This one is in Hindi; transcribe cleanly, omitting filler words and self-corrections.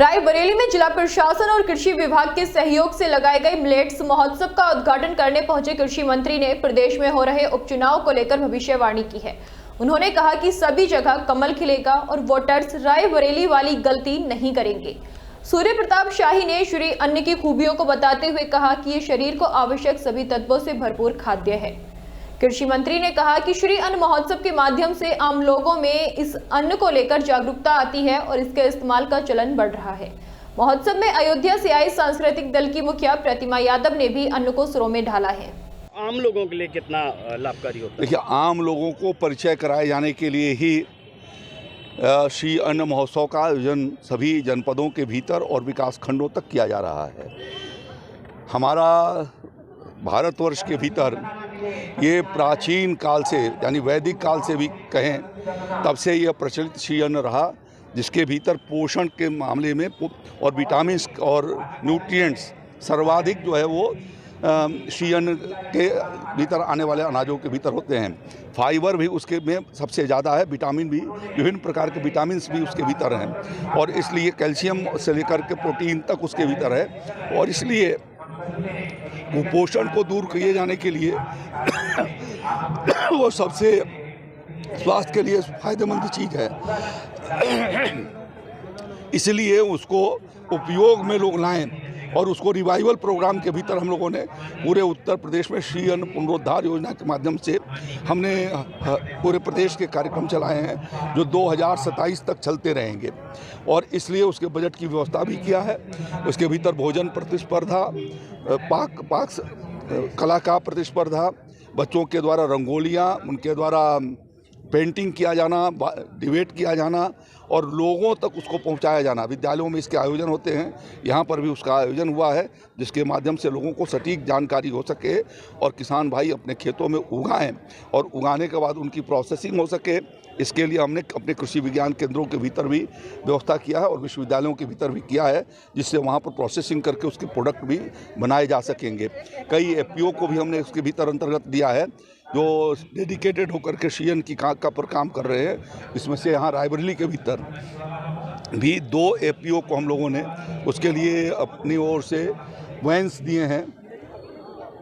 रायबरेली में जिला प्रशासन और कृषि विभाग के सहयोग से लगाए गए मिलेट्स महोत्सव का उद्घाटन करने पहुंचे कृषि मंत्री ने प्रदेश में हो रहे उपचुनाव को लेकर भविष्यवाणी की है। उन्होंने कहा कि सभी जगह कमल खिलेगा और वोटर्स रायबरेली वाली गलती नहीं करेंगे। सूर्य प्रताप शाही ने श्री अन्न की खूबियों को बताते हुए कहा कि ये शरीर को आवश्यक सभी तत्वों से भरपूर खाद्य है। कृषि मंत्री ने कहा कि श्री अन्न महोत्सव के माध्यम से आम लोगों में इस अन्न को लेकर जागरूकता आती है और इसके इस्तेमाल का चलन बढ़ रहा है। महोत्सव में अयोध्या से आई सांस्कृतिक दल की मुखिया प्रतिमा यादव ने भी अन्न को सुरों में ढाला है। आम लोगों के लिए कितना लाभकारी होता है? देखिए, आम लोगों को परिचय कराए जाने के लिए ही श्री अन्न महोत्सव का आयोजन सभी जनपदों के भीतर और विकास खंडों तक किया जा रहा है। हमारा भारतवर्ष के भीतर ये प्राचीन काल से यानी वैदिक काल से भी कहें तब से यह प्रचलित श्री अन्न रहा, जिसके भीतर पोषण के मामले में और विटामिन्स और न्यूट्रिएंट्स सर्वाधिक जो है वो श्री अन्न के भीतर आने वाले अनाजों के भीतर होते हैं। फाइबर भी उसके में सबसे ज़्यादा है, विटामिन भी, विभिन्न प्रकार के विटामिन्स भी उसके भीतर हैं और इसलिए कैल्शियम से लेकर के प्रोटीन तक उसके भीतर है और इसलिए कुपोषण को दूर किए जाने के लिए वो सबसे स्वास्थ्य के लिए फायदेमंद चीज़ है। इसलिए उसको उपयोग में लोग लाएं और उसको रिवाइवल प्रोग्राम के भीतर हम लोगों ने पूरे उत्तर प्रदेश में श्री अन्न पुनरुद्धार योजना के माध्यम से हमने पूरे प्रदेश के कार्यक्रम चलाए हैं जो 2027 तक चलते रहेंगे और इसलिए उसके बजट की व्यवस्था भी किया है। उसके भीतर भोजन प्रतिस्पर्धा, पाक कला का प्रतिस्पर्धा, बच्चों के द्वारा रंगोलियाँ, उनके द्वारा पेंटिंग किया जाना, डिबेट किया जाना और लोगों तक उसको पहुंचाया जाना। विद्यालयों में इसके आयोजन होते हैं, यहाँ पर भी उसका आयोजन हुआ है जिसके माध्यम से लोगों को सटीक जानकारी हो सके और किसान भाई अपने खेतों में उगाएं और उगाने के बाद उनकी प्रोसेसिंग हो सके। इसके लिए हमने अपने कृषि विज्ञान केंद्रों के भीतर भी व्यवस्था किया है और विश्वविद्यालयों के भीतर भी किया है, जिससे वहाँ पर प्रोसेसिंग करके उसके प्रोडक्ट भी बनाए जा सकेंगे। कई एफपीओ को भी हमने उसके भीतर अंतर्गत दिया है जो डेडिकेटेड होकर के श्री अन्न की पर काम कर रहे हैं। इसमें से यहाँ रायबरेली के भीतर भी 2 एफपीओ को हम लोगों ने उसके लिए अपनी ओर से वैन्स दिए हैं